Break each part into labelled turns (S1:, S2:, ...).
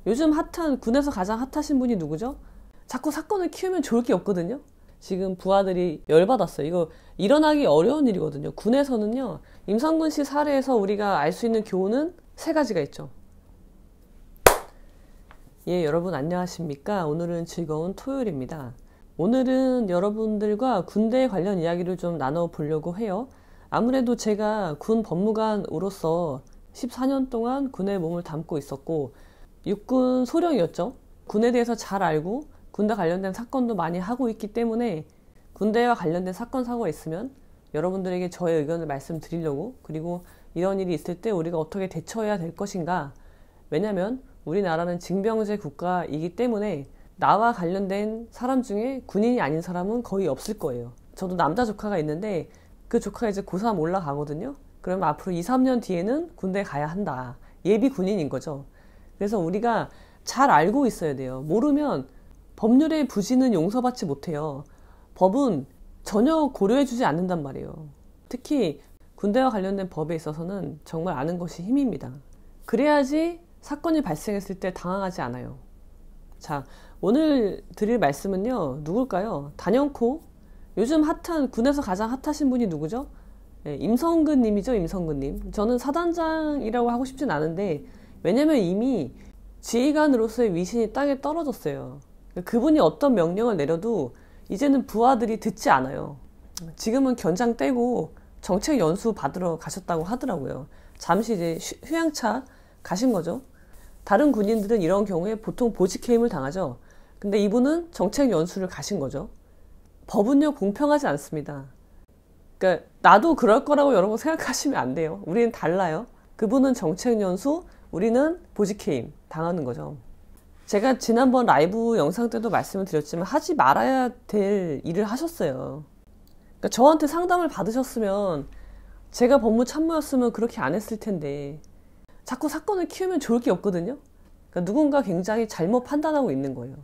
S1: 요즘 핫한, 군에서 가장 핫하신 분이 누구죠? 자꾸 사건을 키우면 좋을 게 없거든요. 지금 부하들이 열받았어요. 이거 일어나기 어려운 일이거든요. 군에서는요, 임성근 씨 사례에서 우리가 알 수 있는 교훈은 세 가지가 있죠. 예, 여러분 안녕하십니까? 오늘은 즐거운 토요일입니다. 오늘은 여러분들과 군대 관련 이야기를 좀 나눠보려고 해요. 아무래도 제가 군 법무관으로서 14년 동안 군에 몸을 담고 있었고, 육군 소령이었죠. 군에 대해서 잘 알고 군대 관련된 사건도 많이 하고 있기 때문에 군대와 관련된 사건 사고가 있으면 여러분들에게 저의 의견을 말씀드리려고, 그리고 이런 일이 있을 때 우리가 어떻게 대처해야 될 것인가. 왜냐면 우리나라는 징병제 국가이기 때문에 나와 관련된 사람 중에 군인이 아닌 사람은 거의 없을 거예요. 저도 남자 조카가 있는데 그 조카가 이제 고3 올라가거든요. 그러면 앞으로 2, 3년 뒤에는 군대 가야 한다. 예비 군인인 거죠. 그래서 우리가 잘 알고 있어야 돼요. 모르면 법률의 부진은 용서받지 못해요. 법은 전혀 고려해주지 않는단 말이에요. 특히 군대와 관련된 법에 있어서는 정말 아는 것이 힘입니다. 그래야지 사건이 발생했을 때 당황하지 않아요. 자, 오늘 드릴 말씀은요, 누굴까요? 단연코 요즘 핫한, 군에서 가장 핫하신 분이 누구죠? 네, 임성근 님이죠. 임성근 님. 저는 사단장이라고 하고 싶진 않은데, 왜냐면 이미 지휘관으로서의 위신이 땅에 떨어졌어요. 그분이 어떤 명령을 내려도 이제는 부하들이 듣지 않아요. 지금은 견장 떼고 정책 연수 받으러 가셨다고 하더라고요. 잠시 이제 휴양차 가신 거죠. 다른 군인들은 이런 경우에 보통 보직해임을 당하죠. 근데 이분은 정책 연수를 가신 거죠. 법은요, 공평하지 않습니다. 그러니까 나도 그럴 거라고 여러분 생각하시면 안 돼요. 우리는 달라요. 그분은 정책 연수, 우리는 보직해임 당하는 거죠. 제가 지난번 라이브 영상 때도 말씀을 드렸지만 하지 말아야 될 일을 하셨어요. 그러니까 저한테 상담을 받으셨으면 제가 법무참모였으면 그렇게 안 했을 텐데 자꾸 사건을 키우면 좋을 게 없거든요. 그러니까 누군가 굉장히 잘못 판단하고 있는 거예요.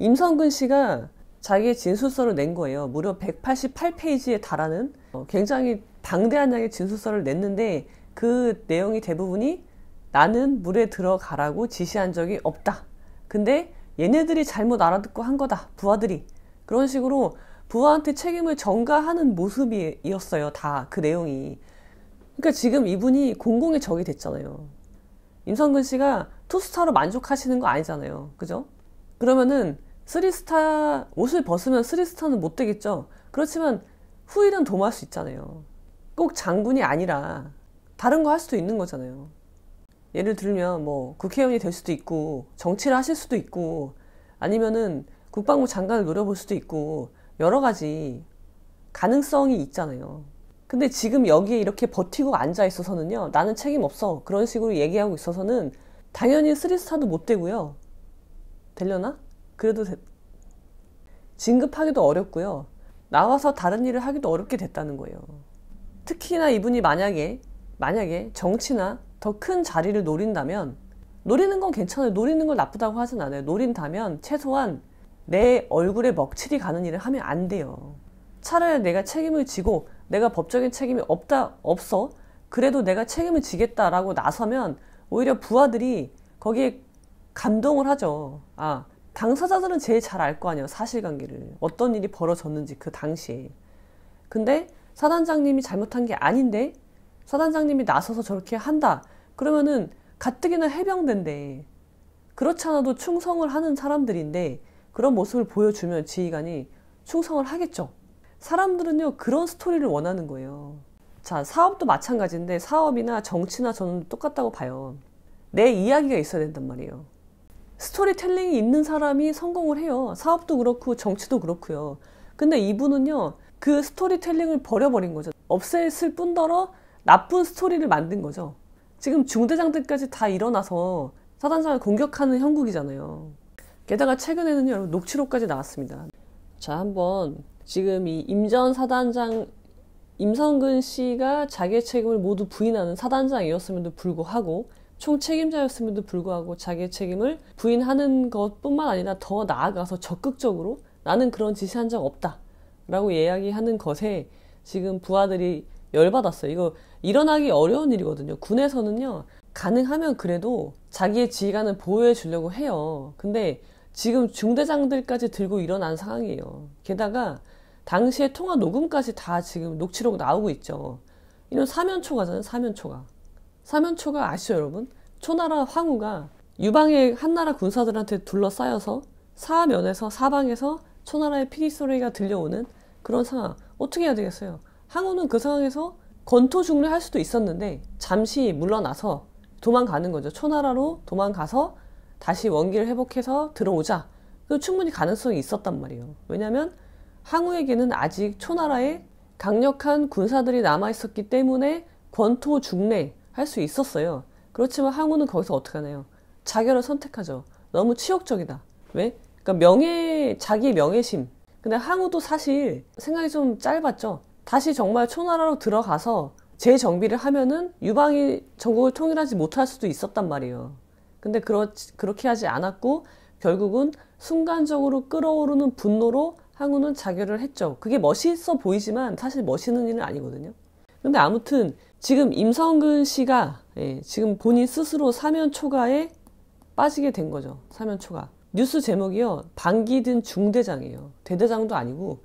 S1: 임성근 씨가 자기의 진술서를 낸 거예요. 무려 188페이지에 달하는 굉장히 방대한 양의 진술서를 냈는데 그 내용이 대부분이 나는 물에 들어가라고 지시한 적이 없다. 근데 얘네들이 잘못 알아듣고 한 거다. 부하들이. 그런 식으로 부하한테 책임을 전가하는 모습이었어요. 다 그 내용이. 그러니까 지금 이분이 공공의 적이 됐잖아요. 임성근 씨가 투스타로 만족하시는 거 아니잖아요. 그죠? 그러면은 3스타, 옷을 벗으면 3스타는 못 되겠죠. 그렇지만 후일은 도모할 수 있잖아요. 꼭 장군이 아니라 다른 거 할 수도 있는 거잖아요. 예를 들면 뭐 국회의원이 될 수도 있고 정치를 하실 수도 있고 아니면은 국방부 장관을 노려볼 수도 있고 여러 가지 가능성이 있잖아요. 근데 지금 여기에 이렇게 버티고 앉아 있어서는요, 나는 책임 없어 그런 식으로 얘기하고 있어서는 당연히 3스타도 못 되고요. 되려나? 그래도 진급하기도 어렵고요. 나와서 다른 일을 하기도 어렵게 됐다는 거예요. 특히나 이분이 만약에 정치나 더 큰 자리를 노린다면, 노리는 건 괜찮아요. 노리는 걸 나쁘다고 하진 않아요. 노린다면 최소한 내 얼굴에 먹칠이 가는 일을 하면 안 돼요. 차라리 내가 책임을 지고 내가 법적인 책임이 없어. 그래도 내가 책임을 지겠다라고 나서면 오히려 부하들이 거기에 감동을 하죠. 아, 당사자들은 제일 잘 알 거 아니에요. 사실관계를. 어떤 일이 벌어졌는지 그 당시에. 근데 사단장님이 잘못한 게 아닌데 사단장님이 나서서 저렇게 한다. 그러면은 가뜩이나 해병대인데 그렇지 않아도 충성을 하는 사람들인데 그런 모습을 보여주면 지휘관이 충성을 하겠죠. 사람들은요, 그런 스토리를 원하는 거예요. 자, 사업도 마찬가지인데 사업이나 정치나 저는 똑같다고 봐요. 내 이야기가 있어야 된단 말이에요. 스토리텔링이 있는 사람이 성공을 해요. 사업도 그렇고 정치도 그렇고요. 근데 이분은요, 그 스토리텔링을 버려버린 거죠. 없앴을 뿐더러 나쁜 스토리를 만든 거죠. 지금 중대장들까지 다 일어나서 사단장을 공격하는 형국이잖아요. 게다가 최근에는 여러분 녹취록까지 나왔습니다. 자, 한번 지금 이 임전 사단장 임성근 씨가 자기의 책임을 모두 부인하는 사단장이었음에도 불구하고 총책임자였음에도 불구하고 자기의 책임을 부인하는 것뿐만 아니라 더 나아가서 적극적으로 나는 그런 지시한 적 없다 라고 이야기하는 것에 지금 부하들이 열받았어요. 이거 일어나기 어려운 일이거든요. 군에서는요, 가능하면 그래도 자기의 지휘관을 보호해 주려고 해요. 근데 지금 중대장들까지 들고 일어난 상황이에요. 게다가 당시에 통화 녹음까지 다 지금 녹취록 나오고 있죠. 이런 사면초가잖아요. 사면초가 아시죠, 여러분? 초나라 황후가 유방의 한나라 군사들한테 둘러싸여서 사면에서 사방에서 초나라의 피리 소리가 들려오는 그런 상황. 어떻게 해야 되겠어요? 황후는 그 상황에서 권토중례할 수도 있었는데 잠시 물러나서 도망가는 거죠. 초나라로 도망가서 다시 원기를 회복해서 들어오자. 그 충분히 가능성이 있었단 말이에요. 왜냐하면 황후에게는 아직 초나라에 강력한 군사들이 남아있었기 때문에 권토중례 할 수 있었어요. 그렇지만 황후는 거기서 어떻게 하나요? 자결을 선택하죠. 너무 치욕적이다. 왜? 그러니까 자기 명예심. 근데 황후도 사실 생각이 좀 짧았죠. 다시 정말 초나라로 들어가서 재정비를 하면은 유방이 전국을 통일하지 못할 수도 있었단 말이에요. 근데 그렇게 하지 않았고 결국은 순간적으로 끌어오르는 분노로 황후는 자결을 했죠. 그게 멋있어 보이지만 사실 멋있는 일은 아니거든요. 근데 아무튼 지금 임성근 씨가 지금 본인 스스로 사면초가에 빠지게 된 거죠. 사면초가. 뉴스 제목이요. 방기든 중대장이에요. 대대장도 아니고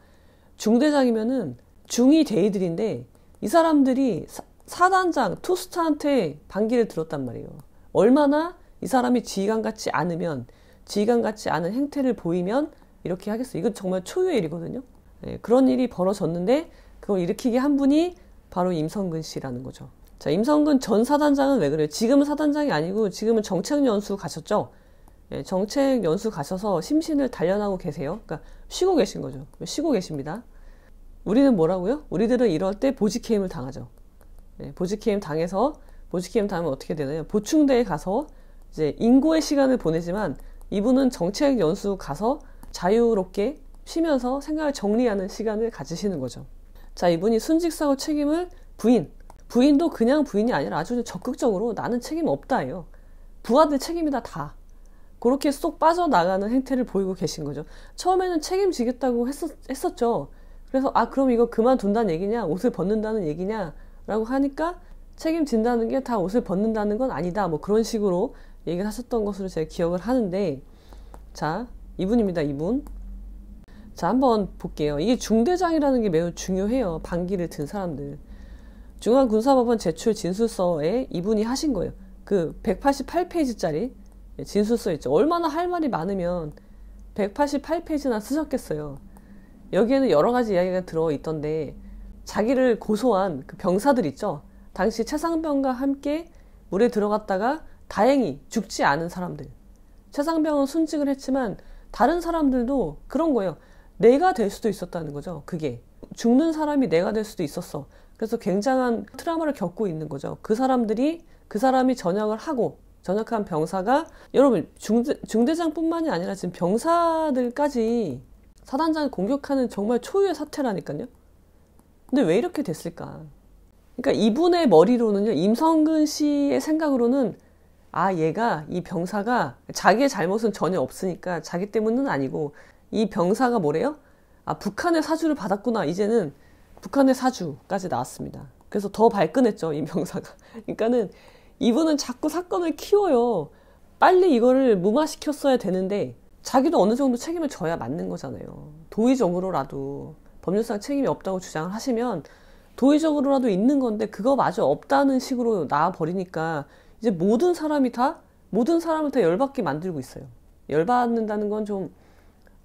S1: 중대장이면은 중위 대위들인데 이 사람들이 사단장 투스타한테 방기를 들었단 말이에요. 얼마나 이 사람이 지휘관 같지 않은 행태를 보이면 이렇게 하겠어요. 이건 정말 초유의 일이거든요. 그런 일이 벌어졌는데 그걸 일으키게 한 분이 바로 임성근 씨라는 거죠. 자, 임성근 전 사단장은 왜 그래요? 지금은 사단장이 아니고 지금은 정책연수 가셨죠. 정책연수 가셔서 심신을 단련하고 계세요. 그러니까 쉬고 계신 거죠. 쉬고 계십니다. 우리는 뭐라고요? 우리들은 이럴 때 보직해임을 당하죠. 보직해임 당해서 보직해임 당하면 어떻게 되나요? 보충대에 가서 이제 인고의 시간을 보내지만 이분은 정책연수 가서 자유롭게 쉬면서 생각을 정리하는 시간을 가지시는 거죠. 자, 이분이 순직사고 책임을 부인도 그냥 부인이 아니라 아주 적극적으로 나는 책임 없다예요. 부하들 책임이다 다. 그렇게 쏙 빠져나가는 행태를 보이고 계신 거죠. 처음에는 책임지겠다고 했었죠. 그래서 그럼 이거 그만둔다는 얘기냐, 옷을 벗는다는 얘기냐 라고 하니까 책임진다는 게 다 옷을 벗는다는 건 아니다, 뭐 그런 식으로 얘기를 하셨던 것으로 제가 기억을 하는데, 자, 이분입니다. 이분. 자, 한번 볼게요. 이게 중대장이라는 게 매우 중요해요. 방기를 든 사람들. 중앙군사법원 제출 진술서에 이분이 하신 거예요. 그 188페이지짜리 진술서 있죠. 얼마나 할 말이 많으면 188페이지나 쓰셨겠어요. 여기에는 여러 가지 이야기가 들어있던데, 자기를 고소한 그 병사들 있죠. 당시 최상병과 함께 물에 들어갔다가 다행히 죽지 않은 사람들. 최상병은 순직을 했지만 다른 사람들도 그런 거예요. 내가 될 수도 있었다는 거죠. 그게 죽는 사람이 내가 될 수도 있었어. 그래서 굉장한 트라우마를 겪고 있는 거죠. 그 사람이 전역한 병사가, 여러분 중대장뿐만이 아니라 지금 병사들까지 사단장을 공격하는 정말 초유의 사태라니까요. 근데 왜 이렇게 됐을까? 그러니까 이분의 머리로는요, 임성근 씨의 생각으로는 이 병사가 자기의 잘못은 전혀 없으니까 자기 때문은 아니고 이 병사가 뭐래요? 북한의 사주를 받았구나. 이제는 북한의 사주까지 나왔습니다. 그래서 더 발끈했죠, 이 병사가. 그러니까는 이분은 자꾸 사건을 키워요. 빨리 이거를 무마시켰어야 되는데 자기도 어느 정도 책임을 져야 맞는 거잖아요. 도의적으로라도 법률상 책임이 없다고 주장을 하시면 도의적으로라도 있는 건데 그거마저 없다는 식으로 나와버리니까 이제 모든 사람을 다 열받게 만들고 있어요. 열받는다는 건 좀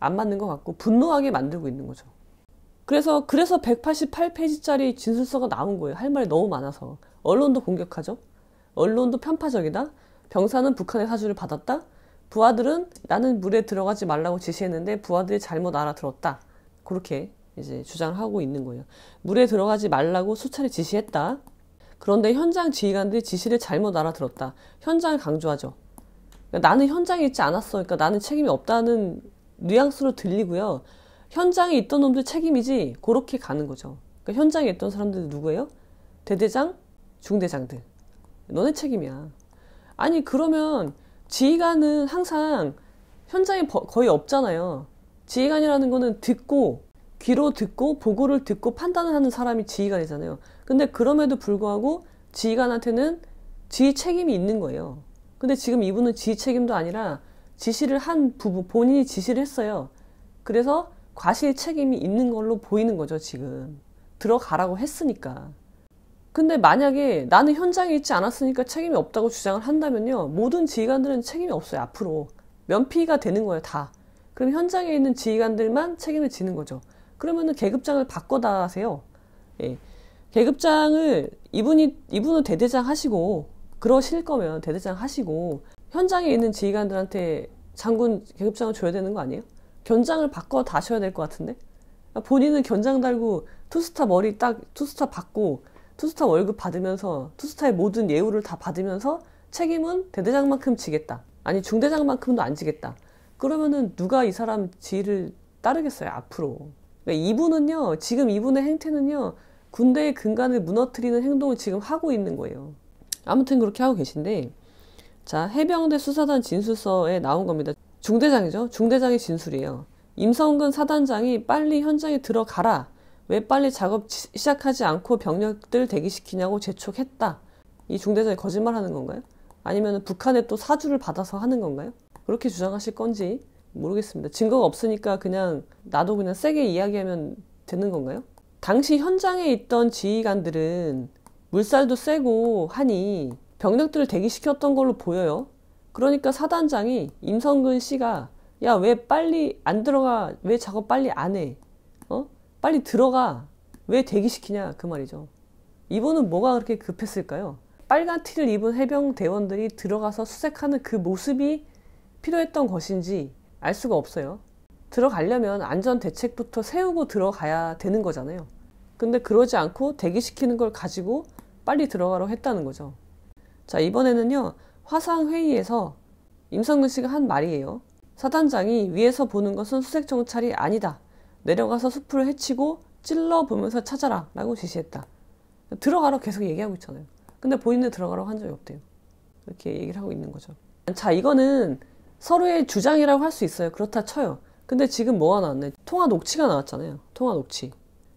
S1: 안 맞는 것 같고 분노하게 만들고 있는 거죠. 그래서 188페이지짜리 진술서가 나온 거예요. 할 말이 너무 많아서. 언론도 공격하죠. 언론도 편파적이다. 병사는 북한의 사주를 받았다. 부하들은 나는 물에 들어가지 말라고 지시했는데 부하들이 잘못 알아들었다. 그렇게 이제 주장을 하고 있는 거예요. 물에 들어가지 말라고 수차례 지시했다. 그런데 현장 지휘관들이 지시를 잘못 알아들었다. 현장을 강조하죠. 그러니까 나는 현장에 있지 않았어. 그러니까 나는 책임이 없다는 뉘앙스로 들리고요. 현장에 있던 놈들 책임이지, 그렇게 가는 거죠. 그러니까 현장에 있던 사람들이 누구예요? 대대장, 중대장들. 너네 책임이야. 아니 그러면 지휘관은 항상 현장에 거의 없잖아요. 지휘관이라는 거는 귀로 듣고 보고를 듣고 판단을 하는 사람이 지휘관이잖아요. 근데 그럼에도 불구하고 지휘관한테는 지휘 책임이 있는 거예요. 근데 지금 이분은 지휘 책임도 아니라 지시를 한 부분, 본인이 지시를 했어요. 그래서 과실 책임이 있는 걸로 보이는 거죠, 지금. 들어가라고 했으니까. 근데 만약에 나는 현장에 있지 않았으니까 책임이 없다고 주장을 한다면요, 모든 지휘관들은 책임이 없어요, 앞으로. 면피가 되는 거예요, 다. 그럼 현장에 있는 지휘관들만 책임을 지는 거죠. 그러면은 계급장을 바꿔다 하세요. 예. 계급장을 이분은 대대장 하시고, 그러실 거면 대대장 하시고, 현장에 있는 지휘관들한테 장군 계급장을 줘야 되는 거 아니에요? 견장을 바꿔 다셔야 될 것 같은데? 본인은 견장 달고 투스타 머리 딱 투스타 받고 투스타 월급 받으면서 투스타의 모든 예우를 다 받으면서 책임은 대대장만큼 지겠다. 아니 중대장만큼도 안 지겠다. 그러면은 누가 이 사람 지휘를 따르겠어요, 앞으로. 그러니까 이분은요, 지금 이분의 행태는요, 군대의 근간을 무너뜨리는 행동을 지금 하고 있는 거예요. 아무튼 그렇게 하고 계신데, 자, 해병대 수사단 진술서에 나온 겁니다. 중대장이죠. 중대장의 진술이에요. 임성근 사단장이 빨리 현장에 들어가라. 왜 빨리 작업 시작하지 않고 병력들 대기시키냐고 재촉했다. 이 중대장이 거짓말하는 건가요? 아니면 북한에 또 사주를 받아서 하는 건가요? 그렇게 주장하실 건지 모르겠습니다. 증거가 없으니까 그냥 나도 그냥 세게 이야기하면 되는 건가요? 당시 현장에 있던 지휘관들은 물살도 세고 하니 병력들을 대기시켰던 걸로 보여요. 그러니까 사단장이 임성근 씨가 야, 왜 빨리 안 들어가? 왜 작업 빨리 안 해? 빨리 들어가. 왜 대기시키냐? 그 말이죠. 이분은 뭐가 그렇게 급했을까요? 빨간 티를 입은 해병 대원들이 들어가서 수색하는 그 모습이 필요했던 것인지 알 수가 없어요. 들어가려면 안전 대책부터 세우고 들어가야 되는 거잖아요. 근데 그러지 않고 대기시키는 걸 가지고 빨리 들어가라고 했다는 거죠. 자, 이번에는요, 화상회의에서 임성근 씨가 한 말이에요. 사단장이 위에서 보는 것은 수색 정찰이 아니다. 내려가서 숲을 헤치고 찔러보면서 찾아라 라고 지시했다. 들어가라고 계속 얘기하고 있잖아요. 근데 본인은 들어가라고 한 적이 없대요. 이렇게 얘기를 하고 있는 거죠. 자, 이거는 서로의 주장이라고 할 수 있어요. 그렇다 쳐요. 근데 지금 뭐가 나왔네? 통화 녹취가 나왔잖아요. 통화 녹취.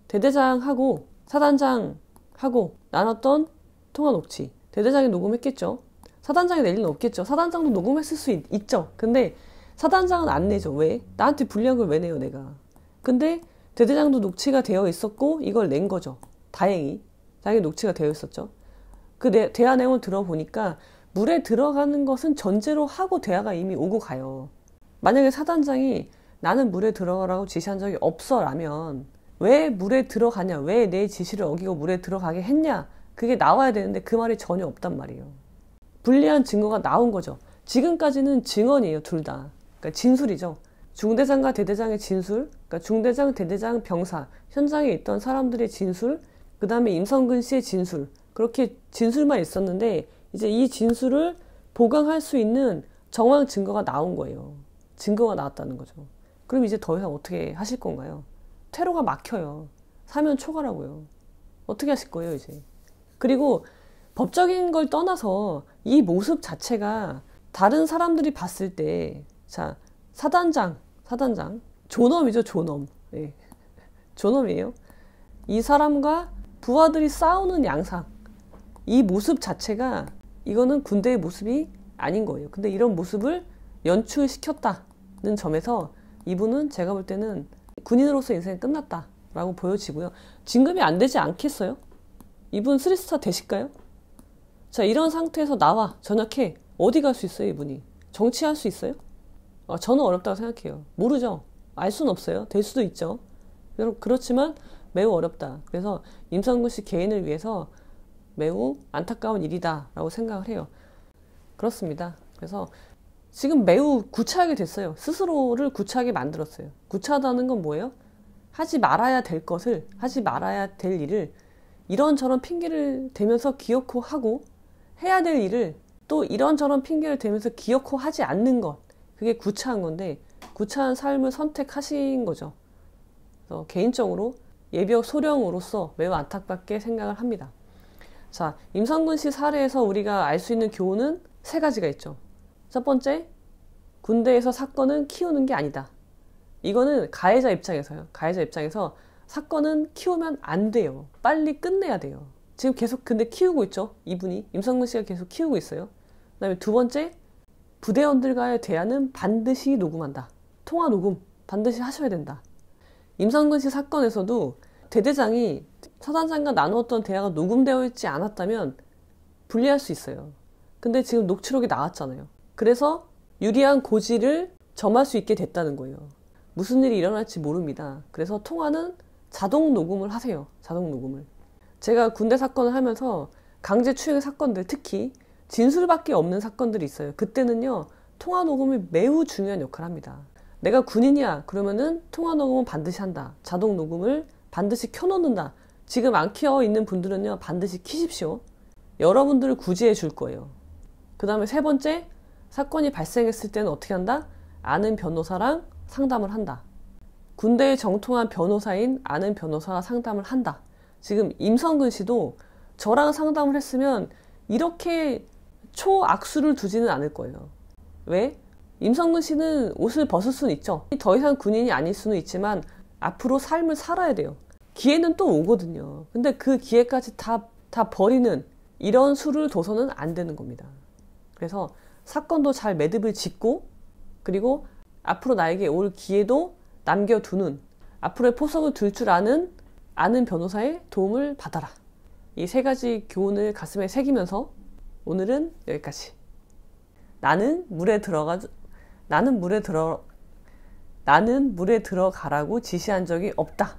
S1: 대대장하고 사단장하고 나눴던 통화 녹취. 대대장이 녹음했겠죠. 사단장이 낼 리는 없겠죠. 사단장도 녹음했을 수 있죠. 근데 사단장은 안 내죠. 왜? 나한테 불리한 걸 왜 내요, 내가. 근데 대대장도 녹취가 되어 있었고 이걸 낸 거죠. 다행히 녹취가 되어 있었죠. 그 대화 내용을 들어보니까 물에 들어가는 것은 전제로 하고 대화가 이미 오고 가요. 만약에 사단장이 나는 물에 들어가라고 지시한 적이 없어 라면 왜 물에 들어가냐, 왜 내 지시를 어기고 물에 들어가게 했냐, 그게 나와야 되는데 그 말이 전혀 없단 말이에요. 불리한 증거가 나온 거죠. 지금까지는 증언이에요, 둘 다. 그러니까 진술이죠. 중대장과 대대장의 진술, 그러니까 중대장, 대대장, 병사, 현장에 있던 사람들의 진술, 그 다음에 임성근 씨의 진술, 그렇게 진술만 있었는데 이제 이 진술을 보강할 수 있는 정황 증거가 나온 거예요. 증거가 나왔다는 거죠. 그럼 이제 더 이상 어떻게 하실 건가요? 퇴로가 막혀요. 사면 초과라고요. 어떻게 하실 거예요, 이제? 그리고 법적인 걸 떠나서 이 모습 자체가 다른 사람들이 봤을 때, 자, 사단장, 존엄이죠, 존엄. 예. 존엄이에요. 이 사람과 부하들이 싸우는 양상, 이 모습 자체가 이거는 군대의 모습이 아닌 거예요. 근데 이런 모습을 연출시켰다는 점에서 이분은 제가 볼 때는 군인으로서 인생이 끝났다라고 보여지고요. 진급이 안 되지 않겠어요? 이분 3스타 되실까요? 자, 이런 상태에서 나와 전역해. 어디 갈 수 있어요, 이분이? 정치할 수 있어요? 저는 어렵다고 생각해요. 모르죠. 알 수는 없어요. 될 수도 있죠. 그렇지만 매우 어렵다. 그래서 임성근 씨 개인을 위해서 매우 안타까운 일이다 라고 생각을 해요. 그렇습니다. 그래서 지금 매우 구차하게 됐어요. 스스로를 구차하게 만들었어요. 구차하다는 건 뭐예요? 하지 말아야 될 것을, 하지 말아야 될 일을 이런저런 핑계를 대면서 기어코 하고, 해야 될 일을 또 이런저런 핑계를 대면서 기어코 하지 않는 것, 그게 구차한 건데 구차한 삶을 선택하신 거죠. 그래서 개인적으로 예비역 소령으로서 매우 안타깝게 생각을 합니다. 자, 임성근 씨 사례에서 우리가 알 수 있는 교훈은 3가지가 있죠. 첫 번째, 군대에서 사건은 키우는 게 아니다. 이거는 가해자 입장에서요. 가해자 입장에서 사건은 키우면 안 돼요. 빨리 끝내야 돼요. 지금 계속 근데 키우고 있죠. 이분이. 임성근 씨가 계속 키우고 있어요. 그 다음에 두 번째, 부대원들과의 대화는 반드시 녹음한다. 통화 녹음 반드시 하셔야 된다. 임성근 씨 사건에서도 대대장이 사단장과 나누었던 대화가 녹음되어 있지 않았다면 불리할 수 있어요. 근데 지금 녹취록이 나왔잖아요. 그래서 유리한 고지를 점할 수 있게 됐다는 거예요. 무슨 일이 일어날지 모릅니다. 그래서 통화는 자동 녹음을 하세요. 자동 녹음을. 제가 군대 사건을 하면서 강제추행 사건들, 특히 진술밖에 없는 사건들이 있어요. 그때는요, 통화 녹음이 매우 중요한 역할을 합니다. 내가 군인이야 그러면은 통화 녹음은 반드시 한다. 자동 녹음을 반드시 켜놓는다. 지금 안 켜 있는 분들은요, 반드시 키십시오. 여러분들을 구제해 줄 거예요. 그 다음에 세 번째, 사건이 발생했을 때는 어떻게 한다? 아는 변호사랑 상담을 한다. 군대에 정통한 변호사인 아는 변호사와 상담을 한다. 지금 임성근 씨도 저랑 상담을 했으면 이렇게 초악수를 두지는 않을 거예요. 왜? 임성근 씨는 옷을 벗을 수는 있죠. 더 이상 군인이 아닐 수는 있지만 앞으로 삶을 살아야 돼요. 기회는 또 오거든요. 근데 그 기회까지 다 버리는 이런 수를 둬서는 안 되는 겁니다. 그래서 사건도 잘 매듭을 짓고, 그리고 앞으로 나에게 올 기회도 남겨두는, 앞으로의 포석을 둘 줄 아는 변호사의 도움을 받아라. 이 세 가지 교훈을 가슴에 새기면서 오늘은 여기까지. 나는 물에 들어가라고 지시한 적이 없다.